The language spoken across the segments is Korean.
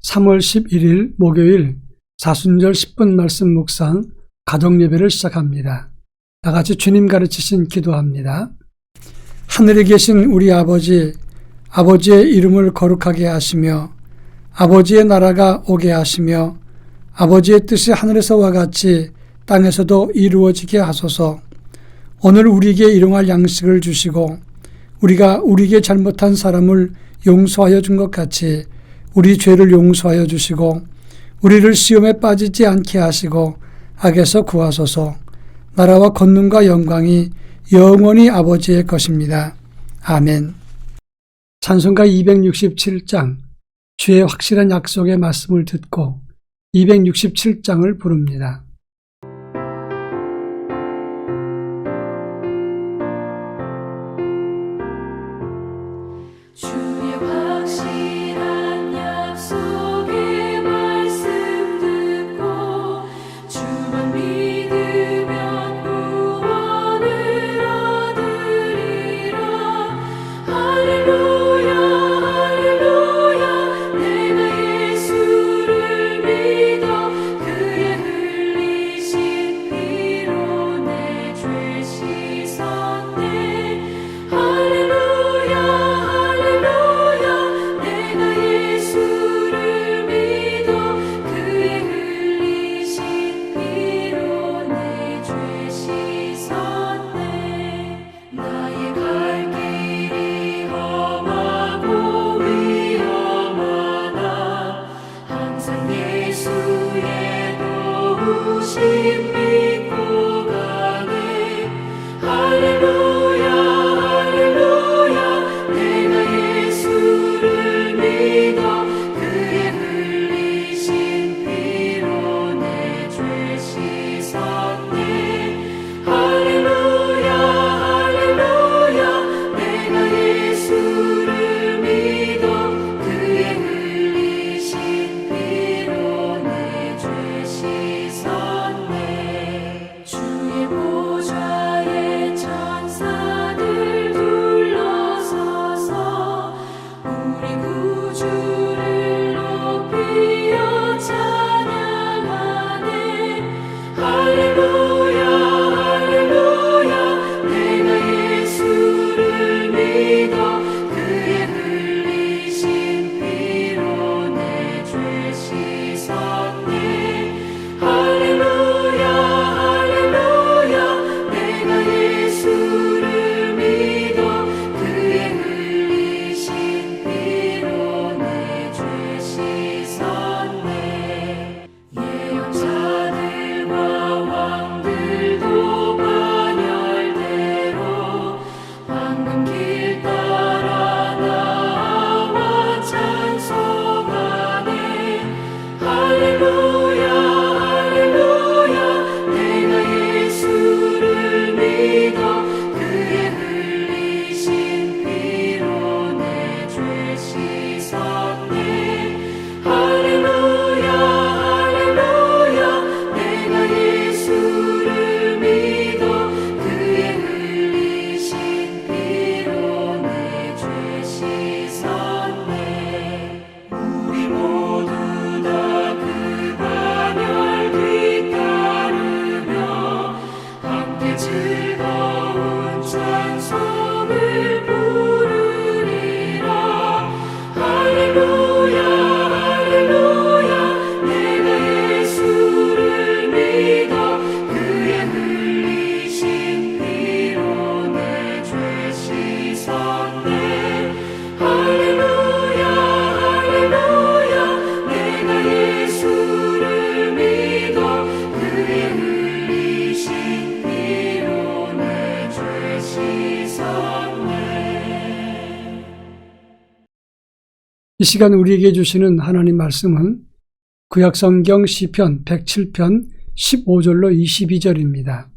3월 11일 목요일 사순절 10분 말씀 묵상 가정예배를 시작합니다. 다같이 주님 가르치신 기도합니다. 하늘에 계신 우리 아버지, 아버지의 이름을 거룩하게 하시며 아버지의 나라가 오게 하시며 아버지의 뜻이 하늘에서와 같이 땅에서도 이루어지게 하소서. 오늘 우리에게 일용할 양식을 주시고 우리가 우리에게 잘못한 사람을 용서하여 준 것 같이 우리 죄를 용서하여 주시고 우리를 시험에 빠지지 않게 하시고 악에서 구하소서. 나라와 권능과 영광이 영원히 아버지의 것입니다. 아멘. 찬송가 267장 주의 확실한 약속의 말씀을 듣고 267장을 부릅니다. 이 시간 우리에게 주시는 하나님 말씀은 구약성경 시편 107편 15절로 22절입니다.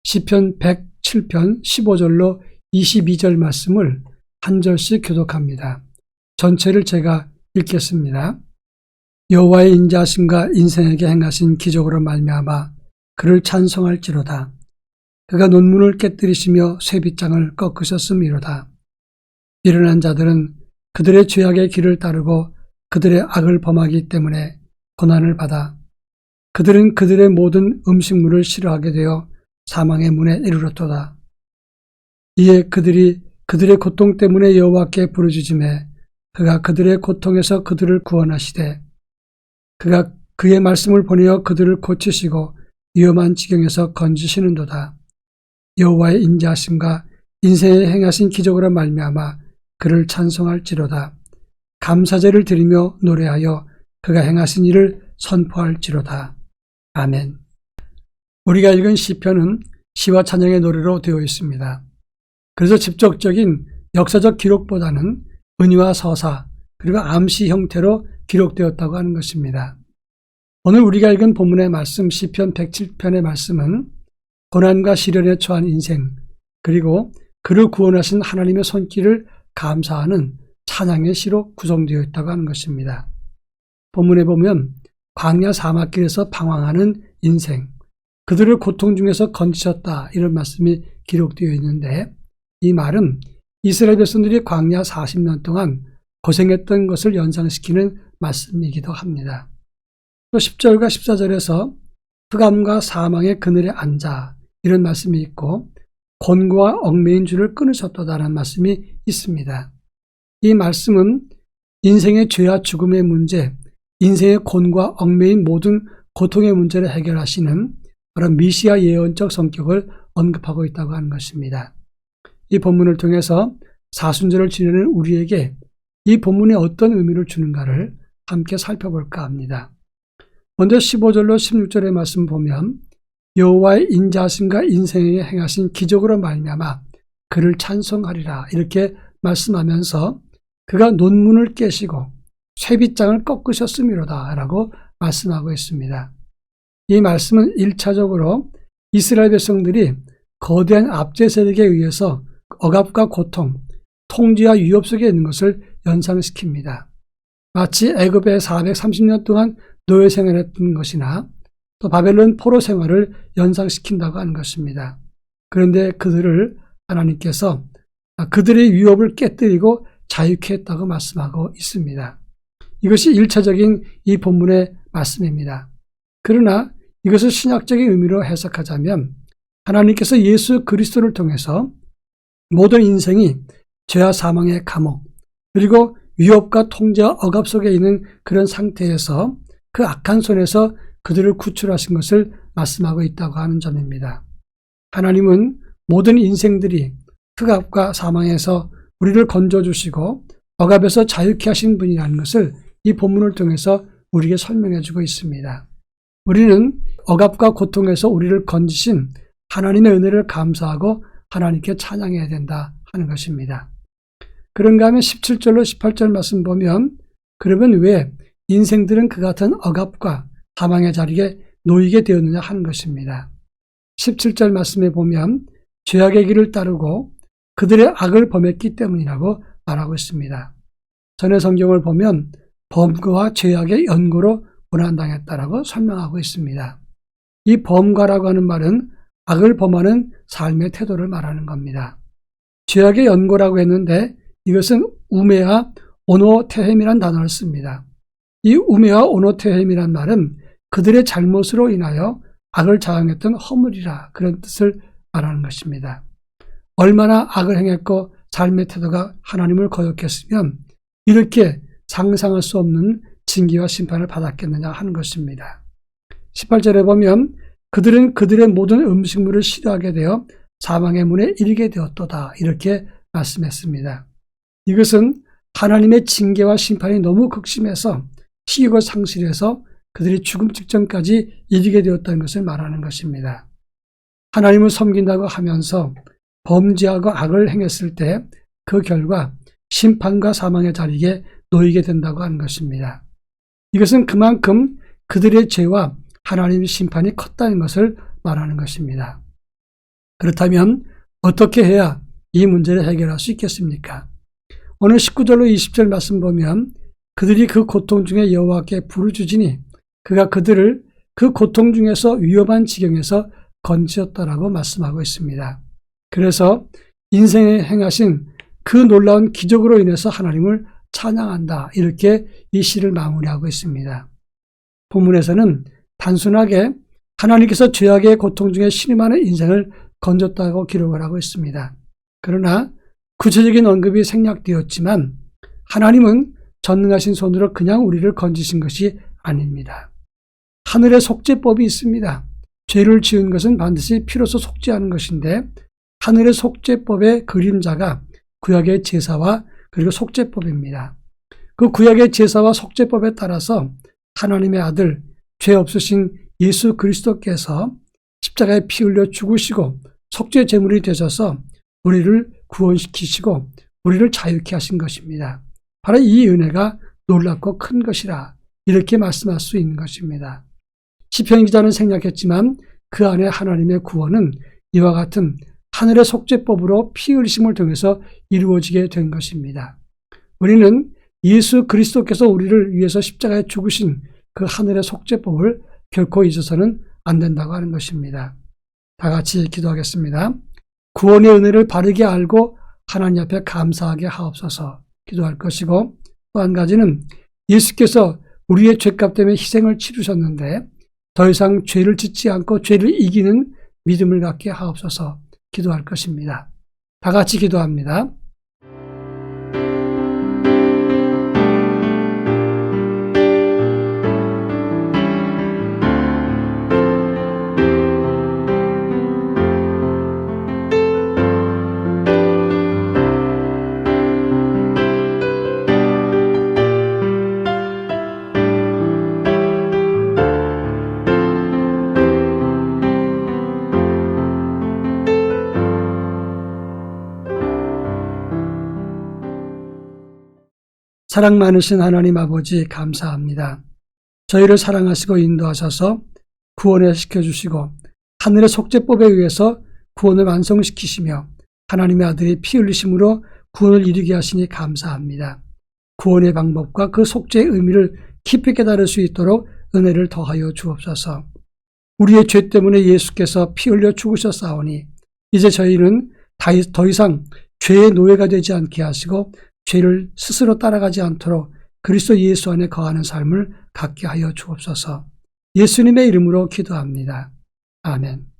시편 107편 15절로 22절 말씀을 한 절씩 교독합니다. 전체를 제가 읽겠습니다. 여호와의 인자하심과 인생에게 행하신 기적으로 말미암아 그를 찬송할지로다. 그가 논문을 깨뜨리시며 쇠빗장을 꺾으셨음이로다. 일어난 자들은 그들의 죄악의 길을 따르고 그들의 악을 범하기 때문에 고난을 받아 그들은 그들의 모든 음식물을 싫어하게 되어 사망의 문에 이르렀도다. 이에 그들이 그들의 고통 때문에 여호와께 부르짖으매 그가 그들의 고통에서 그들을 구원하시되 그가 그의 말씀을 보내어 그들을 고치시고 위험한 지경에서 건지시는도다. 여호와의 인자하심과 인생에 행하신 기적으로 말미암아 그를 찬송할지로다. 감사제를 드리며 노래하여 그가 행하신 일을 선포할지로다. 아멘. 우리가 읽은 시편은 시와 찬양의 노래로 되어 있습니다. 그래서 직접적인 역사적 기록보다는 은유와 서사 그리고 암시 형태로 기록되었다고 하는 것입니다. 오늘 우리가 읽은 본문의 말씀 시편 107편의 말씀은 고난과 시련에 처한 인생 그리고 그를 구원하신 하나님의 손길을 감사하는 찬양의 시로 구성되어 있다고 하는 것입니다. 본문에 보면 광야 사막길에서 방황하는 인생, 그들을 고통 중에서 건지셨다 이런 말씀이 기록되어 있는데 이 말은 이스라엘 백성들이 광야 40년 동안 고생했던 것을 연상시키는 말씀이기도 합니다. 또 10절과 14절에서 흑암과 사망의 그늘에 앉아 이런 말씀이 있고 곤고와 얽매인 줄을 끊으셨다라는 말씀이 있습니다. 이 말씀은 인생의 죄와 죽음의 문제, 인생의 곤과 얽매인 모든 고통의 문제를 해결하시는 그런 미시아 예언적 성격을 언급하고 있다고 하는 것입니다. 이 본문을 통해서 사순절을 지내는 우리에게 이 본문이 어떤 의미를 주는가를 함께 살펴볼까 합니다. 먼저 15절로 16절의 말씀 보면 여호와의 인자하심과 인생에 행하신 기적으로 말미암아 그를 찬송하리라 이렇게 말씀하면서 그가 논문을 깨시고 쇠빗장을 꺾으셨음이로다 라고 말씀하고 있습니다. 이 말씀은 1차적으로 이스라엘 백성들이 거대한 압제 세력에 의해서 억압과 고통, 통제와 위협 속에 있는 것을 연상시킵니다. 마치 애굽에 430년 동안 노예 생활했던 것이나 또 바벨론 포로 생활을 연상시킨다고 하는 것입니다. 그런데 그들을 하나님께서 그들의 위협을 깨뜨리고 자유케 했다고 말씀하고 있습니다. 이것이 1차적인 이 본문의 말씀입니다. 그러나 이것을 신약적인 의미로 해석하자면 하나님께서 예수 그리스도를 통해서 모든 인생이 죄와 사망의 감옥 그리고 위협과 통제와 억압 속에 있는 그런 상태에서 그 악한 손에서 그들을 구출하신 것을 말씀하고 있다고 하는 점입니다. 하나님은 모든 인생들이 흑암과 사망에서 우리를 건져주시고 억압에서 자유케 하신 분이라는 것을 이 본문을 통해서 우리에게 설명해 주고 있습니다. 우리는 억압과 고통에서 우리를 건지신 하나님의 은혜를 감사하고 하나님께 찬양해야 된다 하는 것입니다. 그런가 하면 17절로 18절 말씀 보면 그러면 왜 인생들은 그 같은 억압과 사망의 자리에 놓이게 되었느냐 하는 것입니다. 17절 말씀에 보면 죄악의 길을 따르고 그들의 악을 범했기 때문이라고 말하고 있습니다. 전의 성경을 보면 범과와 죄악의 연고로 고난당했다라고 설명하고 있습니다. 이 범과라고 하는 말은 악을 범하는 삶의 태도를 말하는 겁니다. 죄악의 연고라고 했는데 이것은 우메와 오노테헴이라는 단어를 씁니다. 이 우메와 오노테헴이란 말은 그들의 잘못으로 인하여 악을 자행했던 허물이라 그런 뜻을 말하는 것입니다. 얼마나 악을 행했고 삶의 태도가 하나님을 거역했으면 이렇게 상상할 수 없는 징계와 심판을 받았겠느냐 하는 것입니다. 18절에 보면 그들은 그들의 모든 음식물을 싫어하게 되어 사망의 문에 이르게 되었도다 이렇게 말씀했습니다. 이것은 하나님의 징계와 심판이 너무 극심해서 식욕을 상실해서 그들이 죽음 직전까지 이르게 되었다는 것을 말하는 것입니다. 하나님을 섬긴다고 하면서 범죄하고 악을 행했을 때 그 결과 심판과 사망의 자리에 놓이게 된다고 하는 것입니다. 이것은 그만큼 그들의 죄와 하나님의 심판이 컸다는 것을 말하는 것입니다. 그렇다면 어떻게 해야 이 문제를 해결할 수 있겠습니까? 오늘 19절로 20절 말씀 보면 그들이 그 고통 중에 여호와께 부르짖으니 그가 그들을 그 고통 중에서 위험한 지경에서 건지셨다라고 말씀하고 있습니다. 그래서 인생에 행하신 그 놀라운 기적으로 인해서 하나님을 찬양한다. 이렇게 이 시를 마무리하고 있습니다. 본문에서는 단순하게 하나님께서 죄악의 고통 중에 신음하는 인생을 건졌다고 기록을 하고 있습니다. 그러나 구체적인 언급이 생략되었지만 하나님은 전능하신 손으로 그냥 우리를 건지신 것이 아닙니다. 하늘의 속죄법이 있습니다. 죄를 지은 것은 반드시 피로서 속죄하는 것인데 하늘의 속죄법의 그림자가 구약의 제사와 그리고 속죄법입니다. 그 구약의 제사와 속죄법에 따라서 하나님의 아들, 죄 없으신 예수 그리스도께서 십자가에 피 흘려 죽으시고 속죄 제물이 되셔서 우리를 구원시키시고 우리를 자유케 하신 것입니다. 바로 이 은혜가 놀랍고 큰 것이라 이렇게 말씀할 수 있는 것입니다. 시편 기자는 생략했지만 그 안에 하나님의 구원은 이와 같은 하늘의 속죄법으로 피 흘리심을 통해서 이루어지게 된 것입니다. 우리는 예수 그리스도께서 우리를 위해서 십자가에 죽으신 그 하늘의 속죄법을 결코 잊어서는 안 된다고 하는 것입니다. 다 같이 기도하겠습니다. 구원의 은혜를 바르게 알고 하나님 앞에 감사하게 하옵소서 기도할 것이고, 또 한 가지는 예수께서 우리의 죄값 때문에 희생을 치르셨는데 더 이상 죄를 짓지 않고 죄를 이기는 믿음을 갖게 하옵소서 기도할 것입니다. 다 같이 기도합니다. 사랑 많으신 하나님 아버지 감사합니다. 저희를 사랑하시고 인도하셔서 구원을 시켜주시고 하늘의 속죄법에 의해서 구원을 완성시키시며 하나님의 아들이 피 흘리심으로 구원을 이루게 하시니 감사합니다. 구원의 방법과 그 속죄의 의미를 깊이 깨달을 수 있도록 은혜를 더하여 주옵소서. 우리의 죄 때문에 예수께서 피 흘려 죽으셨사오니 이제 저희는 더 이상 죄의 노예가 되지 않게 하시고 죄를 스스로 따라가지 않도록 그리스도 예수 안에 거하는 삶을 갖게 하여 주옵소서. 예수님의 이름으로 기도합니다. 아멘.